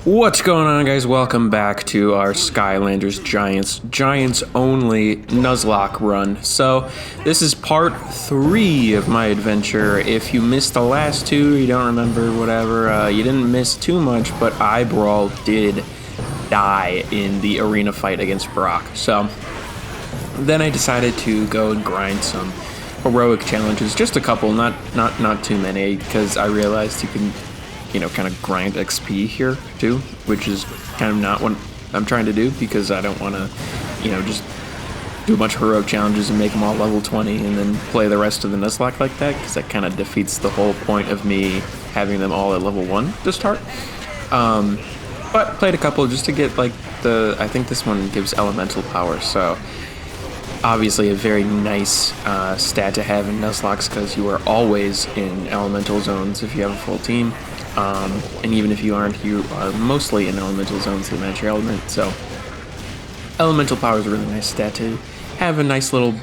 What's going on, guys? Welcome back to our Skylanders Giants only Nuzlocke run. So this is part 3 of my adventure. If you missed the last 2, you don't remember, whatever, you didn't miss too much, but Eyebrow did die in the arena fight against Brock. So then I decided to go and grind some heroic challenges, just a couple, not too many, because I realized you can kind of grind XP here too, which is kind of not what I'm trying to do, because I don't want to, just do a bunch of heroic challenges and make them all level 20 and then play the rest of the Nuzlocke like that, because that kind of defeats the whole point of me having them all at level 1 to start. But played a couple just to get I think this one gives elemental power, so obviously a very nice stat to have in Nuzlocke, because you are always in elemental zones if you have a full team. And even if you aren't, you are mostly in elemental zones that match your element, so elemental power is a really nice stat to have a nice little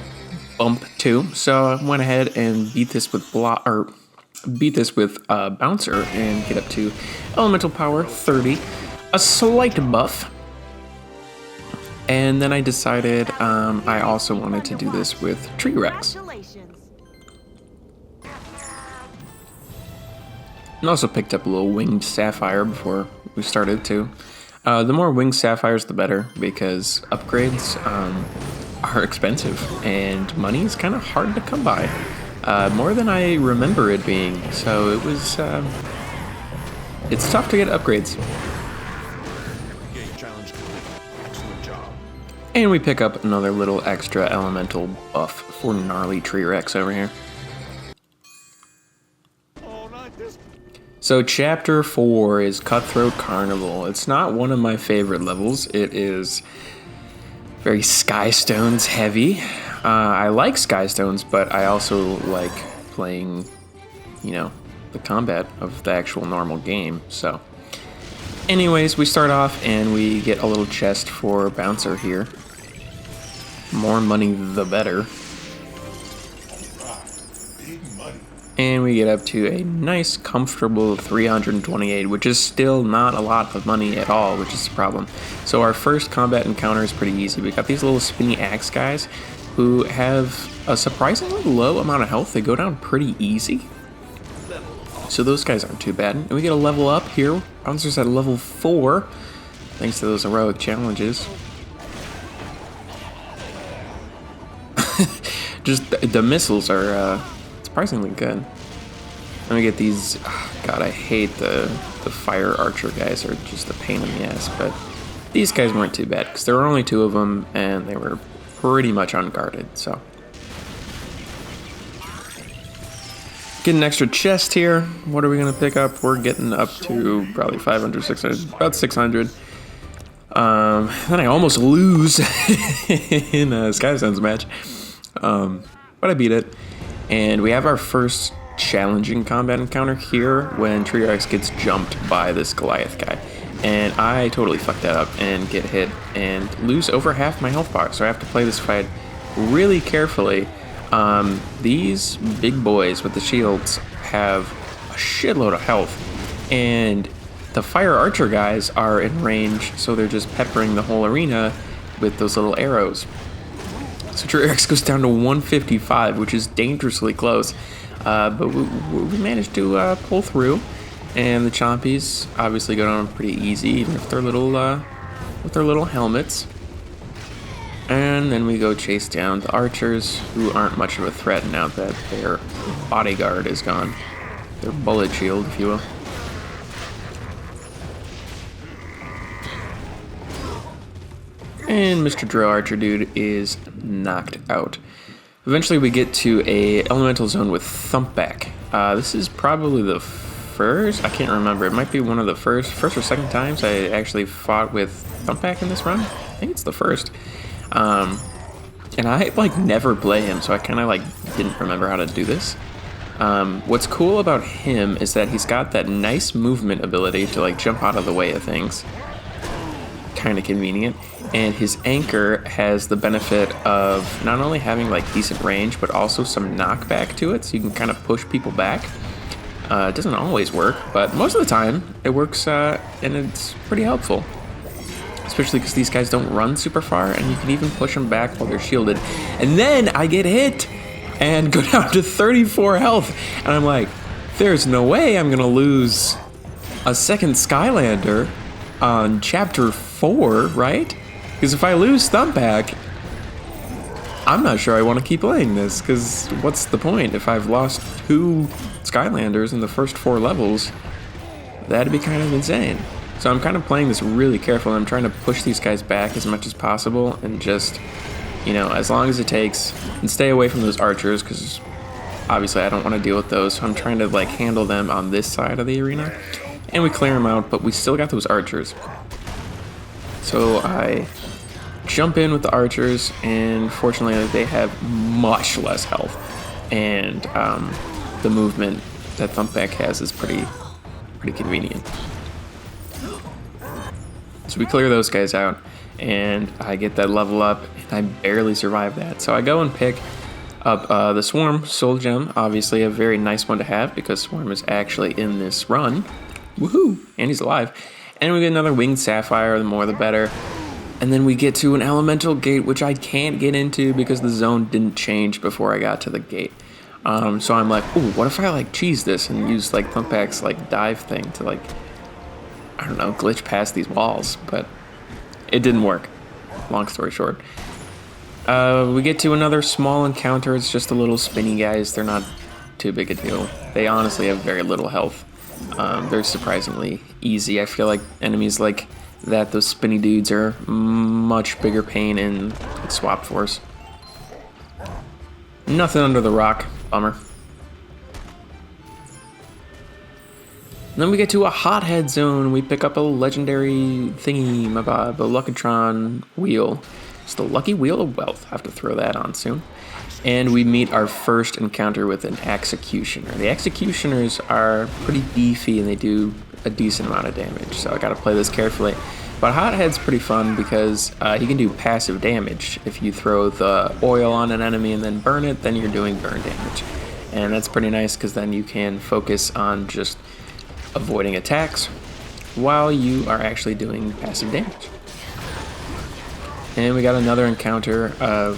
bump too. So I went ahead and beat this with Bouncer and get up to elemental power 30, a slight buff. And then I decided I also wanted to do this with Tree Rex. And also picked up a little winged sapphire before we started too. The more winged sapphires, the better, because upgrades are expensive and money is kind of hard to come by, more than I remember it being. So it was, it's tough to get upgrades. And we pick up another little extra elemental buff for gnarly Tree Rex over here. So Chapter 4 is Cutthroat Carnival. It's not one of my favorite levels. It is very Skystones heavy. I like Skystones, but I also like playing, the combat of the actual normal game. So anyways, we start off and we get a little chest for Bouncer here. More money the better. And we get up to a nice, comfortable 328, which is still not a lot of money at all, which is the problem. So our first combat encounter is pretty easy. We got these little spinny axe guys who have a surprisingly low amount of health. They go down pretty easy. So those guys aren't too bad. And we get a level up here. Bouncer's at level 4, thanks to those heroic challenges. Just the missiles are surprisingly good. Let me get these. Oh God, I hate the fire archer guys. Are just a pain in the ass. But these guys weren't too bad because there were only 2 of them and they were pretty much unguarded. So get an extra chest here. What are we gonna pick up? We're getting up to probably 500, 600, about 600. Then I almost lose in a Skylanders match. But I beat it. And we have our first challenging combat encounter here when Tree Rex gets jumped by this Goliath guy. And I totally fucked that up and get hit and lose over half my health bar. So I have to play this fight really carefully. These big boys with the shields have a shitload of health. And the fire archer guys are in range, so they're just peppering the whole arena with those little arrows. So Tree Rex goes down to 155, which is dangerously close, but we managed to pull through, and the Chompies obviously go down pretty easy, even if they're little with their little helmets. And then we go chase down the archers, who aren't much of a threat now that their bodyguard is gone, their bullet shield, if you will. And Mr. Drill Archer dude is knocked out. Eventually we get to a elemental zone with Thumpback. This is probably the first, I can't remember, it might be one of the first or second times I actually fought with Thumpback in this run. I think it's the first. And I never play him, so I kind of didn't remember how to do this. What's cool about him is that he's got that nice movement ability to jump out of the way of things. Kind of convenient. And his anchor has the benefit of not only having decent range, but also some knockback to it, so you can kind of push people back. It doesn't always work, but most of the time it works, and it's pretty helpful. Especially because these guys don't run super far, and you can even push them back while they're shielded. And then I get hit and go down to 34 health, and I'm like, there's no way I'm gonna lose a second Skylander on chapter 4, right? Because if I lose Thumpback, I'm not sure I want to keep playing this, because what's the point? If I've lost 2 Skylanders in the first 4 levels, that'd be kind of insane. So I'm kind of playing this really careful, and I'm trying to push these guys back as much as possible, and just, you know, as long as it takes, and stay away from those archers, because obviously I don't want to deal with those, so I'm trying to like handle them on this side of the arena, and we clear them out, but we still got those archers. So I jump in with the archers, and fortunately they have much less health, and the movement that Thumpback has is pretty convenient. So we clear those guys out, and I get that level up, and I barely survive that. So I go and pick up the Swarm Soul Gem, obviously a very nice one to have, because Swarm is actually in this run. Woohoo! And he's alive. And we get another Winged Sapphire, the more the better. And then we get to an Elemental Gate, which I can't get into because the zone didn't change before I got to the gate. So I'm like, ooh, what if I like cheese this and use like Thumpback's like dive thing to like, I don't know, glitch past these walls, but it didn't work. Long story short. We get to another small encounter. It's just a little spinny guys. They're not too big a deal. They honestly have very little health. They're surprisingly easy. I feel like enemies like that, those spinny dudes, are much bigger pain in Swap Force. Nothing under the rock. Bummer. And then we get to a hothead zone. We pick up a legendary thingy, a Luckatron wheel. It's the Lucky Wheel of Wealth. I have to throw that on soon. And we meet our first encounter with an Executioner. The Executioners are pretty beefy, and they do a decent amount of damage, so I gotta play this carefully. But Hothead's pretty fun because he can do passive damage. If you throw the oil on an enemy and then burn it, then you're doing burn damage. And that's pretty nice because then you can focus on just avoiding attacks while you are actually doing passive damage. And we got another encounter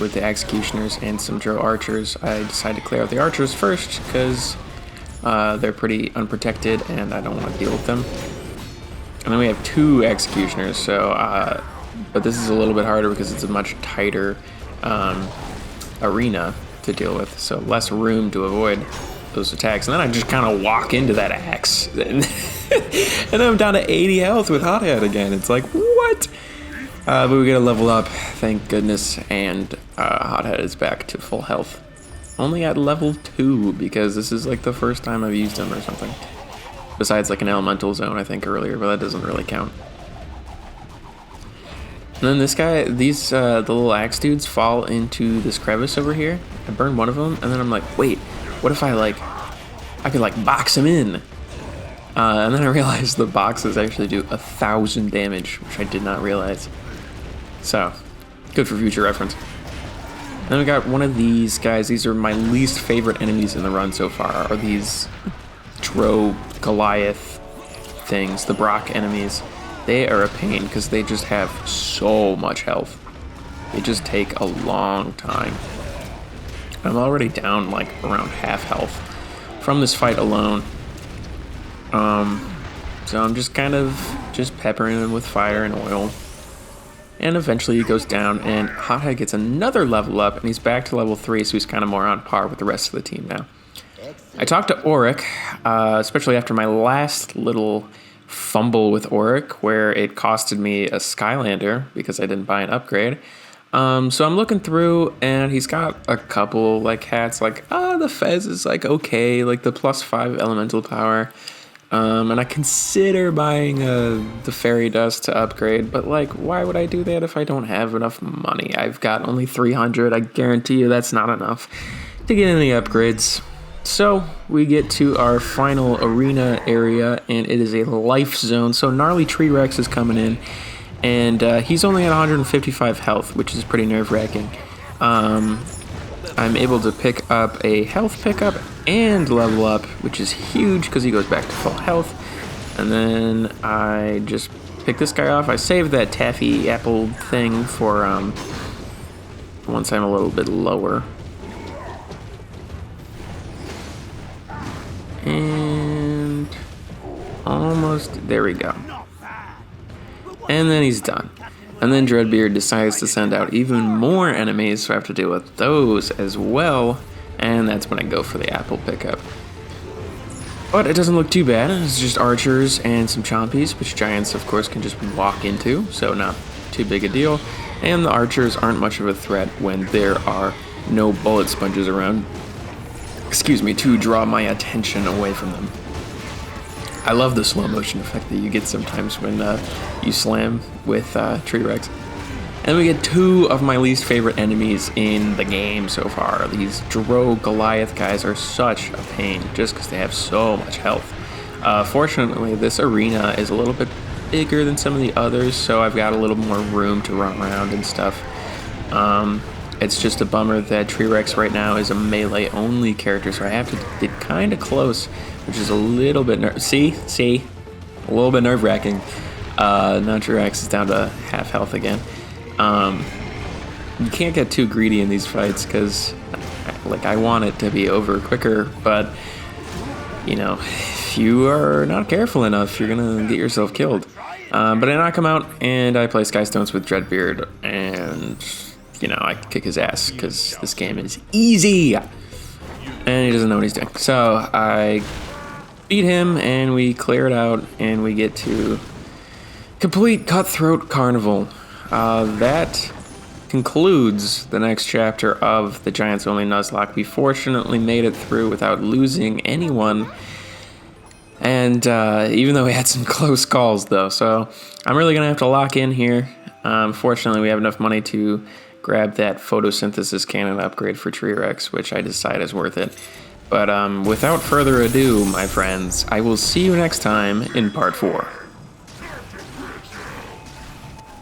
with the Executioners and some Drow Archers. I decided to clear out the Archers first because they're pretty unprotected and I don't want to deal with them. And then we have 2 Executioners, so but this is a little bit harder because it's a much tighter arena to deal with, so less room to avoid those attacks. And then I just kind of walk into that axe, and I'm down to 80 health with Hothead again. It's like, what? But we get a level up, thank goodness, and Hothead is back to full health. Only at level 2, because this is like the first time I've used him or something. Besides like an elemental zone, I think, earlier, but that doesn't really count. And then this guy, the little axe dudes fall into this crevice over here. I burn one of them, and then I'm like, wait, what if I could like box him in? And then I realized the boxes actually do 1,000 damage, which I did not realize. So, good for future reference. Then we got one of these guys. These are my least favorite enemies in the run so far, are these Drow Goliath things, the Brock enemies. They are a pain because they just have so much health. They just take a long time. I'm already down like around half health from this fight alone. So I'm just kind of peppering him with fire and oil. And eventually he goes down, and Hothead gets another level up, and he's back to level 3, so he's kind of more on par with the rest of the team now. I talked to Auric, especially after my last little fumble with Auric, where it costed me a Skylander because I didn't buy an upgrade. So I'm looking through, and he's got a couple like hats, like the Fez is like okay, like the +5 elemental power. And I consider buying the fairy dust to upgrade, but like, why would I do that if I don't have enough money? I've got only 300. I guarantee you that's not enough to get any upgrades. So we get to our final arena area, and it is a life zone. So Gnarly Tree Rex is coming in, and he's only at 155 health, which is pretty nerve-wracking. I'm able to pick up a health pickup and level up, which is huge because he goes back to full health. And then I just pick this guy off. I saved that taffy apple thing for once I'm a little bit lower. And almost, there we go. And then he's done. And then Dreadbeard decides to send out even more enemies, so I have to deal with those as well. And that's when I go for the apple pickup. But it doesn't look too bad. It's just archers and some chompies, which giants, of course, can just walk into, so not too big a deal. And the archers aren't much of a threat when there are no bullet sponges around, excuse me, to draw my attention away from them. I love the slow motion effect that you get sometimes when you slam with T-Rex. And we get two of my least favorite enemies in the game so far. These Dro Goliath guys are such a pain just because they have so much health. Fortunately, this arena is a little bit bigger than some of the others, so I've got a little more room to run around and stuff. It's just a bummer that T-Rex right now is a melee only character, so I have to get kind of close, which is a little bit a little bit nerve-wracking. Now T-Rex is down to half health again. You can't get too greedy in these fights because, like, I want it to be over quicker, but, you know, if you are not careful enough, you're gonna get yourself killed. But I knock him out, and I play Skystones with Dreadbeard, and, you know, I kick his ass because this game is easy, and he doesn't know what he's doing. So I beat him, and we clear it out, and we get to complete Cutthroat Carnival. That concludes the next chapter of the Giants Only Nuzlocke. We fortunately made it through without losing anyone, and even though we had some close calls though, so I'm really gonna have to lock in here. Fortunately, we have enough money to grab that photosynthesis cannon upgrade for T-Rex, which I decide is worth it. But without further ado, my friends, I will see you next time in part 4.